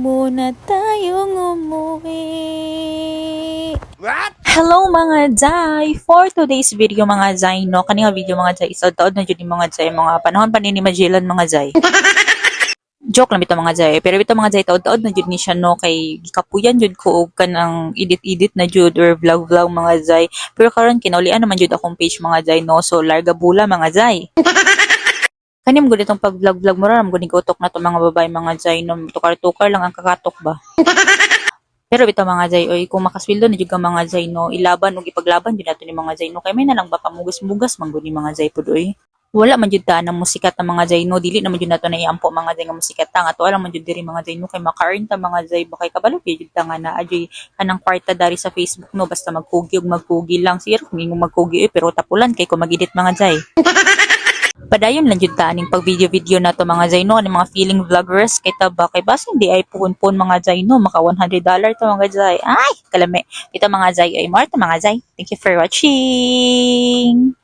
muna tayong umuwi. What? Hello mga Zay! For today's video mga Zay, no? Kanina video mga Zay, isod-taod na dyan yung mga Zay, mga panahon pa ni Magellan mga Zay. Joke lang ito mga Zay. Pero ito mga Zay, taod-taod na dyan ni siya, no? Kay kapuyan dyan ko ka ng edit-edit na dyan or vlog-vlog mga Zay. Pero karon kinaulian naman dyan akong page mga Zay, no? So, larga bula mga Zay. Kanim gud itong pag-vlog-vlog mo ram gud utok na to mga babae mga Zay, no? Tukar-tukar lang ang kakatok ba. Pero bitaw mga Zay, oy, kung makasweldo na jud ka mga Zay, no, ilaban ug ipaglaban jud nato ni mga Zay, no, kay may na lang ba pamugas-mugas man gud ni mga Zay pud oy. Wala man jud ta nang musikat na mga Zay, no, dili naman jud nato na iampo mga Zay nga musikat ta, ato alam man jud diri mga Zay, no, kay maka-earn ta mga Zay, ba kay kabalo jud ta nga na adyoy kanang kwarta dari sa Facebook, no, basta magkugi ug magkugi lang sir, kung ingong magkugi pero tapulan kay ko mag-edit mga Zay. Padayon lang jud ta aning pag video na to mga Zay, no, aning mga feeling vloggers kay taba kay basta hindi ay puhon-puhon mga Zay, no, maka $100 to mga Zay. Ay, kalame. Ito mga Zay ay more to mga Zay. Thank you for watching.